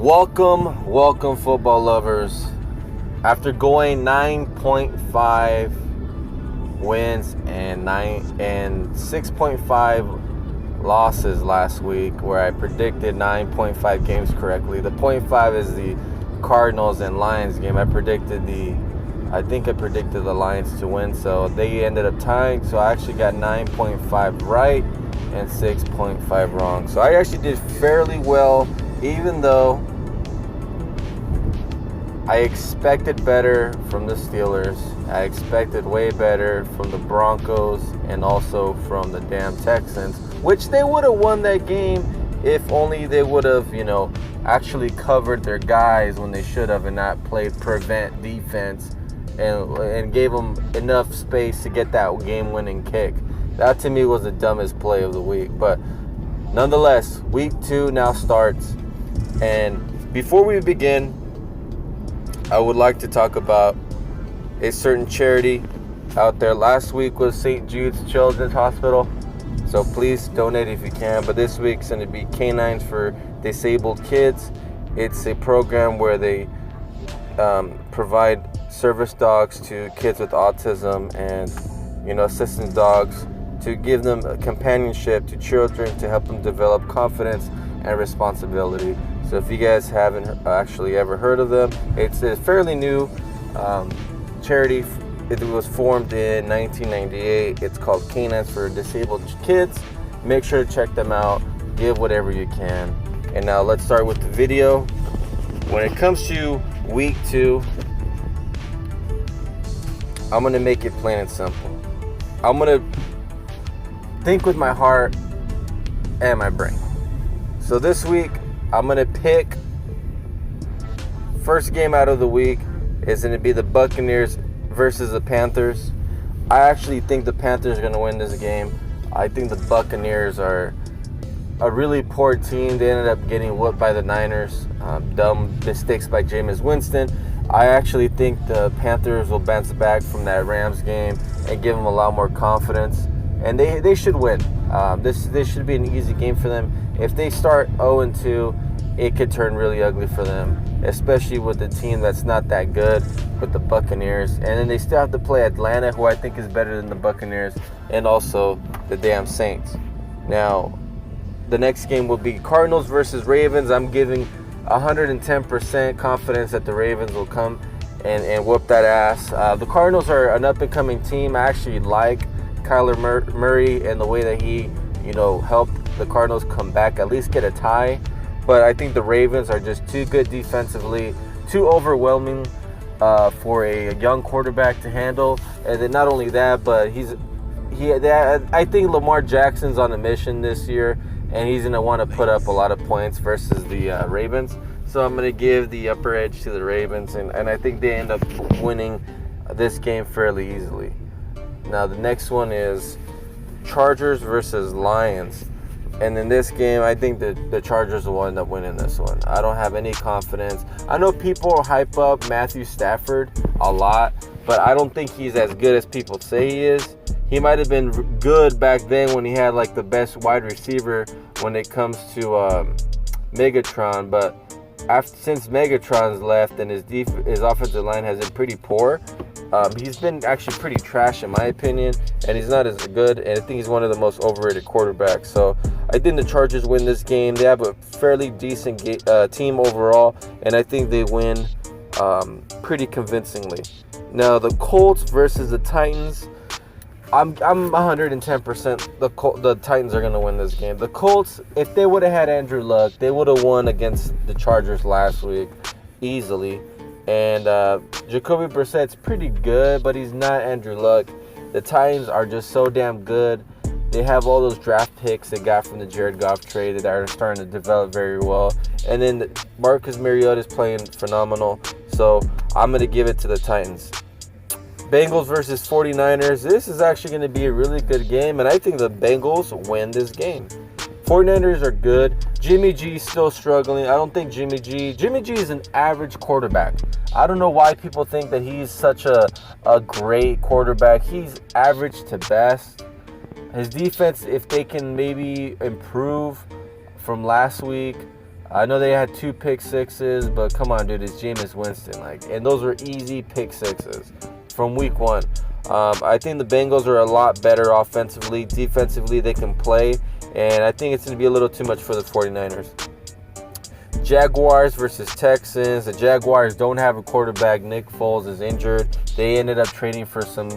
Welcome, football lovers. After going 9.5 wins and 6.5 losses last week, where I predicted 9.5 games correctly. The 0.5 is the Cardinals and Lions game. I predicted the Lions to win, so they ended up tying. So I actually got 9.5 right and 6.5 wrong. So I actually did fairly well, even though I expected better from the Steelers. I expected way better from the Broncos and also from the damn Texans, which they would have won that game if only they would have, actually covered their guys when they should have and not played prevent defense and gave them enough space to get that game-winning kick. That to me was the dumbest play of the week. But nonetheless, week 2 now starts. And before we begin, I would like to talk about a certain charity out there. Last week was St. Jude's Children's Hospital, so please donate if you can. But this week's going to be Canines for Disabled Kids. It's a program where they provide service dogs to kids with autism and assistance dogs to give them companionship to children, to help them develop confidence and responsibility. So if you guys haven't actually ever heard of them, it's a fairly new charity. It was formed in 1998. It's called Canines for Disabled Kids. Make sure to check them out. Give whatever you can. And now let's start with the video. When it comes to week 2, I'm going to make it plain and simple. I'm going to think with my heart and my brain. So this week, I'm going to pick, first game out of the week is going to be the Buccaneers versus the Panthers. I actually think the Panthers are going to win this game. I think the Buccaneers are a really poor team. They ended up getting whooped by the Niners. Dumb mistakes by Jameis Winston. I actually think the Panthers will bounce back from that Rams game and give them a lot more confidence. And they should win. This should be an easy game for them. If they start 0-2, it could turn really ugly for them, especially with the team that's not that good, with the Buccaneers. And then they still have to play Atlanta, who I think is better than the Buccaneers, and also the damn Saints. Now, the next game will be Cardinals versus Ravens. I'm giving 110% confidence that the Ravens will come and whoop that ass. The Cardinals are an up-and-coming team. I actually like Kyler Murray and the way that he, helped the Cardinals come back, at least get a tie. But I think the Ravens are just too good defensively, too overwhelming for a young quarterback to handle. And then not only that, but I think Lamar Jackson's on a mission this year, and he's going to want to put up a lot of points versus the Ravens. So I'm going to give the upper edge to the Ravens, and I think they end up winning this game fairly easily. Now the next one is Chargers versus Lions. And in this game, I think that the Chargers will end up winning this one. I don't have any confidence. I know people hype up Matthew Stafford a lot, but I don't think he's as good as people say he is. He might have been good back then when he had like the best wide receiver when it comes to Megatron, but since Megatron's left and his offensive line has been pretty poor, he's been actually pretty trash in my opinion, and he's not as good, and I think he's one of the most overrated quarterbacks. So I think the Chargers win this game. They have a fairly decent team overall, and I think they win pretty convincingly. Now the Colts versus the Titans. I'm 110% the Titans are going to win this game. The Colts, if they would have had Andrew Luck, they would have won against the Chargers last week easily. And Jacoby Brissett's pretty good, but he's not Andrew Luck. The Titans are just so damn good. They have all those draft picks they got from the Jared Goff trade that are starting to develop very well. And then Marcus Mariota is playing phenomenal. So I'm going to give it to the Titans. Bengals versus 49ers. This is actually going to be a really good game, and I think the Bengals win this game. 49ers are good. Jimmy G is still struggling. I don't think Jimmy G is an average quarterback. I don't know why people think that he's such a great quarterback. He's average to best. His defense, if they can maybe improve from last week, I know they had 2 pick sixes, but come on, dude, it's Jameis Winston. And those were easy pick sixes from week 1. I think the Bengals are a lot better offensively. Defensively, they can play, and I think it's going to be a little too much for the 49ers. Jaguars versus Texans. The Jaguars don't have a quarterback. Nick Foles is injured. They ended up trading for some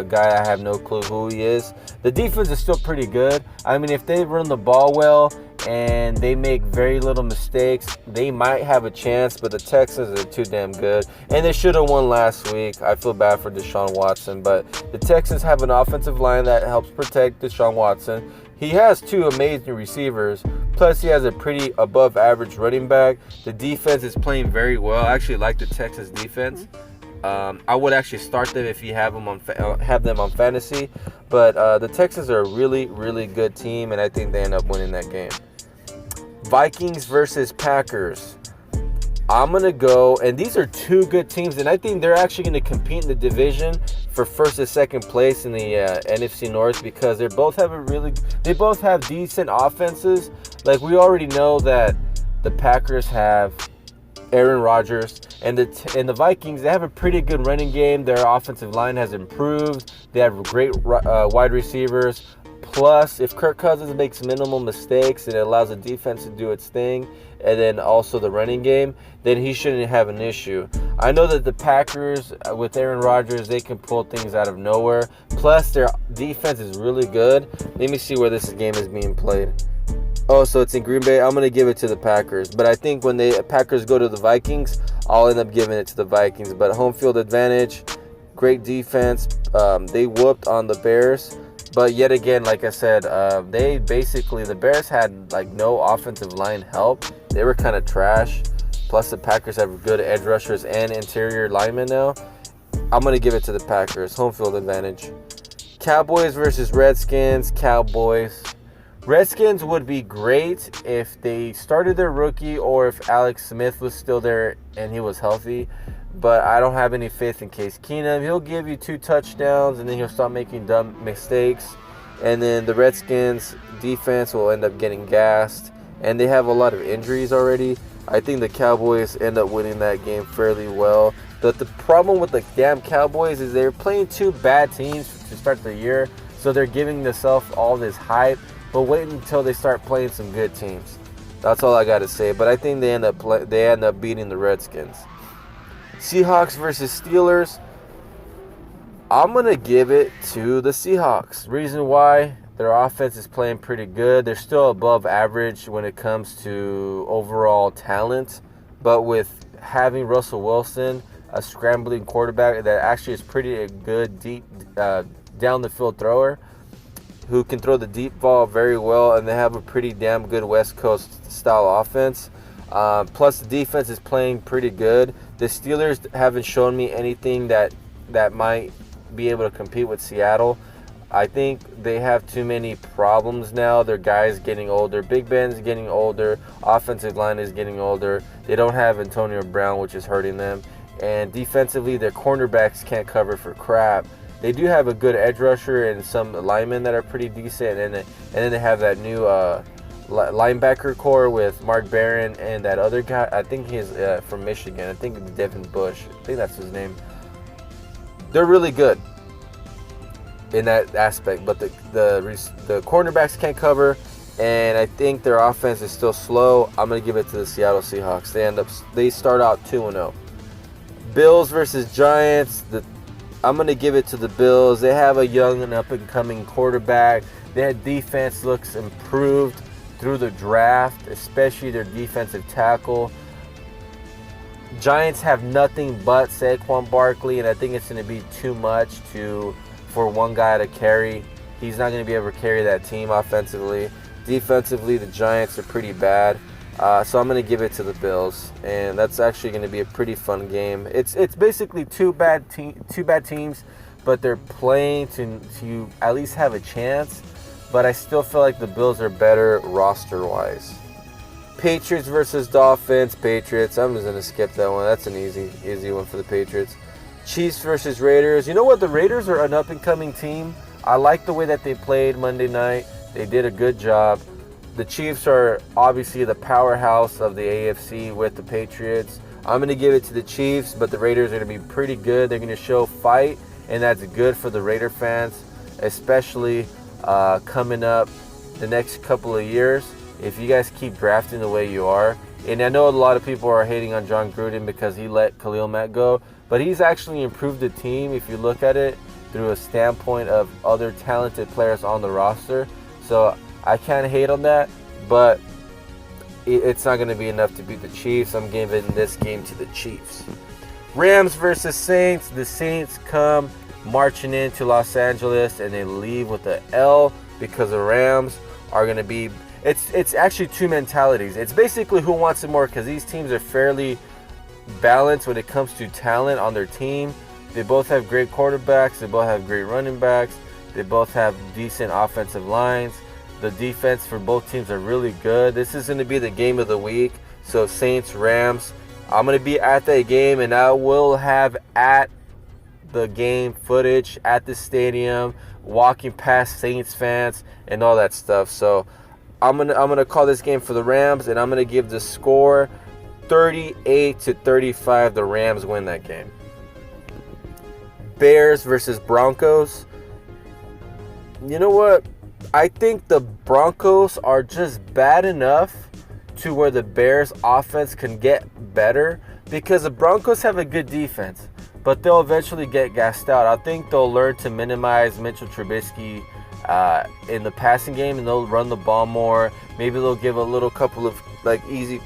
guy I have no clue who he is. The defense is still pretty good. I mean, if they run the ball well and they make very little mistakes, they might have a chance, but the Texans are too damn good. And they should have won last week. I feel bad for Deshaun Watson, but the Texans have an offensive line that helps protect Deshaun Watson. He has 2 amazing receivers, plus he has a pretty above average running back. The defense is playing very well. I actually like the Texas defense. I would actually start them if you have them on fantasy, but the Texans are a really, really good team, and I think they end up winning that game. Vikings versus Packers. I'm going to go, and these are 2 good teams, and I think they're actually going to compete in the division for first and second place in the NFC North, because they both have decent offenses. We already know that the Packers have Aaron Rodgers, and the Vikings, they have a pretty good running game. Their offensive line has improved. They have great wide receivers. Plus, if Kirk Cousins makes minimal mistakes and it allows the defense to do its thing, and then also the running game, then he shouldn't have an issue. I know that the Packers, with Aaron Rodgers, they can pull things out of nowhere. Plus, their defense is really good. Let me see where this game is being played. Oh, so it's in Green Bay. I'm going to give it to the Packers. But I think when the Packers go to the Vikings, I'll end up giving it to the Vikings. But home field advantage, great defense. They whooped on the Bears. But yet again, like I said, the Bears had no offensive line help. They were kind of trash. Plus the Packers have good edge rushers and interior linemen now. I'm going to give it to the Packers. Home field advantage. Cowboys versus Redskins. Cowboys. Redskins would be great if they started their rookie, or if Alex Smith was still there and he was healthy. But I don't have any faith in Case Keenum. He'll give you 2 touchdowns, and then he'll start making dumb mistakes. And then the Redskins defense will end up getting gassed. And they have a lot of injuries already. I think the Cowboys end up winning that game fairly well. But the problem with the damn Cowboys is they're playing 2 bad teams to start the year. So they're giving themselves all this hype. But wait until they start playing some good teams. That's all I got to say. But I think they end up beating the Redskins. Seahawks versus Steelers. I'm going to give it to the Seahawks. Reason why, their offense is playing pretty good. They're still above average when it comes to overall talent. But with having Russell Wilson, a scrambling quarterback that actually is pretty good deep down the field thrower, who can throw the deep ball very well, and they have a pretty damn good West Coast style offense. Plus the defense is playing pretty good. The Steelers haven't shown me anything that might be able to compete with Seattle. I think they have too many problems now. Their guys getting older. Big Ben's getting older. Offensive line is getting older. They don't have Antonio Brown, which is hurting them. And defensively, their cornerbacks can't cover for crap. They do have a good edge rusher and some linemen that are pretty decent. And then they have that new linebacker core with Mark Barron and that other guy. I think he's from Michigan. I think it's Devin Bush. I think that's his name. They're really good in that aspect, but the cornerbacks can't cover, and I think their offense is still slow. I'm gonna give it to the Seattle Seahawks. They start out 2-0. Bills versus Giants. I'm gonna give it to the Bills. They have a young and up and coming quarterback. Their defense looks improved through the draft, especially their defensive tackle. Giants have nothing but Saquon Barkley, and I think it's going to be too much for one guy to carry. He's not going to be able to carry that team offensively. Defensively, the Giants are pretty bad. So I'm going to give it to the Bills, and that's actually going to be a pretty fun game. It's basically two bad teams, but they're playing to at least have a chance. But I still feel like the Bills are better roster-wise. Patriots versus Dolphins. Patriots. I'm just going to skip that one. That's an easy one for the Patriots. Chiefs versus Raiders. You know what? The Raiders are an up-and-coming team. I like the way that they played Monday night. They did a good job. The Chiefs are obviously the powerhouse of the AFC with the Patriots. I'm going to give it to the Chiefs, but the Raiders are going to be pretty good. They're going to show fight, and that's good for the Raider fans, especially coming up the next couple of years. If you guys keep drafting the way you are, and I know a lot of people are hating on John Gruden because he let Khalil Mack go, but he's actually improved the team if you look at it through a standpoint of other talented players on the roster. So I can't hate on that, but it's not going to be enough to beat the Chiefs. I'm giving this game to the Chiefs. Rams versus Saints. The Saints come marching into Los Angeles and they leave with an L because the Rams are going to be... It's actually two mentalities. It's basically who wants it more, because these teams are fairly balanced when it comes to talent on their team. They both have great quarterbacks. They both have great running backs. They both have decent offensive lines. The defense for both teams are really good. This is going to be the game of the week. So Saints, Rams. I'm going to be at that game, and I will have at the game footage at the stadium, walking past Saints fans and all that stuff. So I'm gonna call this game for the Rams, and I'm gonna give the score 38-35. The Rams win that game. Bears versus Broncos. You know what? I think the Broncos are just bad enough to where the Bears offense can get better, because the Broncos have a good defense, but they'll eventually get gassed out. I think they'll learn to minimize Mitchell Trubisky in the passing game, and they'll run the ball more. Maybe they'll give a little couple of like easy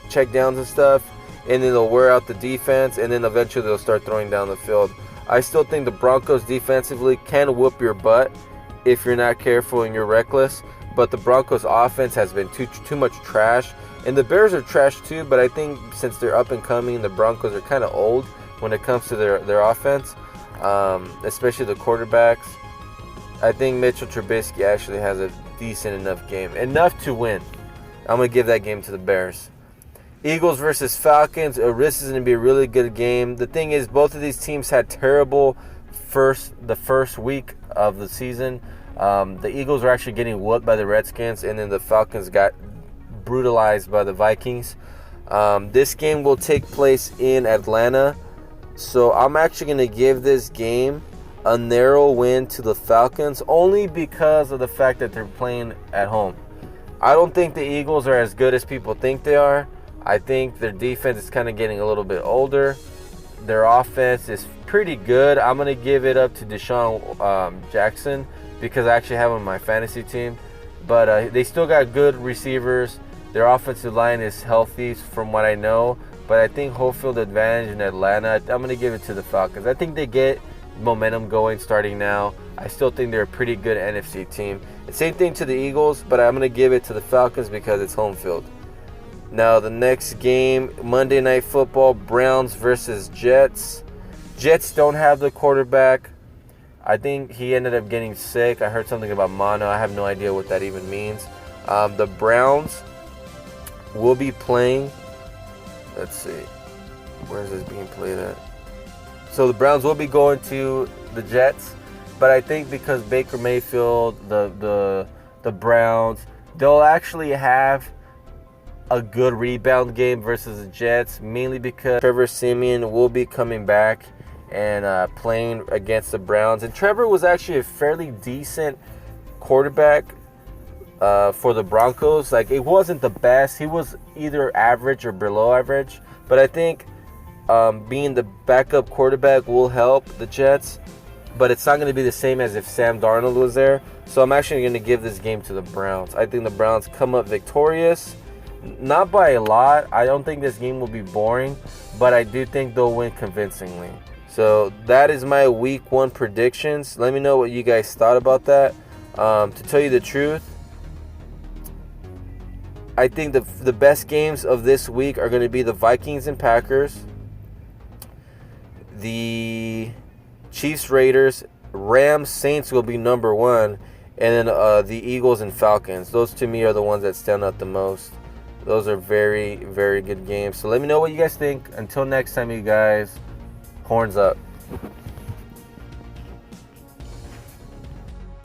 check downs and stuff, and then they'll wear out the defense, and then eventually they'll start throwing down the field. I still think the Broncos defensively can whoop your butt if you're not careful and you're reckless, but the Broncos offense has been too much trash, and the Bears are trash too, but I think since they're up and coming, the Broncos are kind of old when it comes to their offense, especially the quarterbacks. I think Mitchell Trubisky actually has a decent enough game, enough to win. I'm going to give that game to the Bears. Eagles versus Falcons. This is going to be a really good game. The thing is, both of these teams had terrible the first week of the season. The Eagles were actually getting whooped by the Redskins, and then the Falcons got brutalized by the Vikings. This game will take place in Atlanta, so I'm actually going to give this game a narrow win to the Falcons, only because of the fact that they're playing at home. I don't think the Eagles are as good as people think they are. I think their defense is kind of getting a little bit older. Their offense is pretty good. I'm going to give it up to Deshaun Jackson, because I actually have him on my fantasy team. But they still got good receivers. Their offensive line is healthy from what I know. But I think home field advantage in Atlanta, I'm going to give it to the Falcons. I think they get momentum going starting now. I still think they're a pretty good NFC team. The same thing to the Eagles, but I'm going to give it to the Falcons because it's home field. Now the next game, Monday Night Football, Browns versus Jets. Jets don't have the quarterback. I think he ended up getting sick. I heard something about mono. I have no idea what that even means. The Browns will be playing. Let's see. Where is this being played at? So the Browns will be going to the Jets, but I think because Baker Mayfield, the Browns, they'll actually have a good rebound game versus the Jets, mainly because Trevor Siemian will be coming back and playing against the Browns. And Trevor was actually a fairly decent quarterback for the Broncos. Like, it wasn't the best. He was either average or below average, but I think being the backup quarterback will help the Jets, but it's not going to be the same as if Sam Darnold was there. So I'm actually going to give this game to the Browns. I think the Browns come up victorious, not by a lot. I don't think this game will be boring, but I do think they'll win convincingly. So that is my week 1 predictions. Let me know what you guys thought about that. To tell you the truth, I think the best games of this week are going to be the Vikings and Packers, the Chiefs, Raiders, Rams, Saints will be number 1, and then the Eagles and Falcons. Those to me are the ones that stand out the most. Those are very, very good games. So let me know what you guys think. Until next time, you guys, horns up.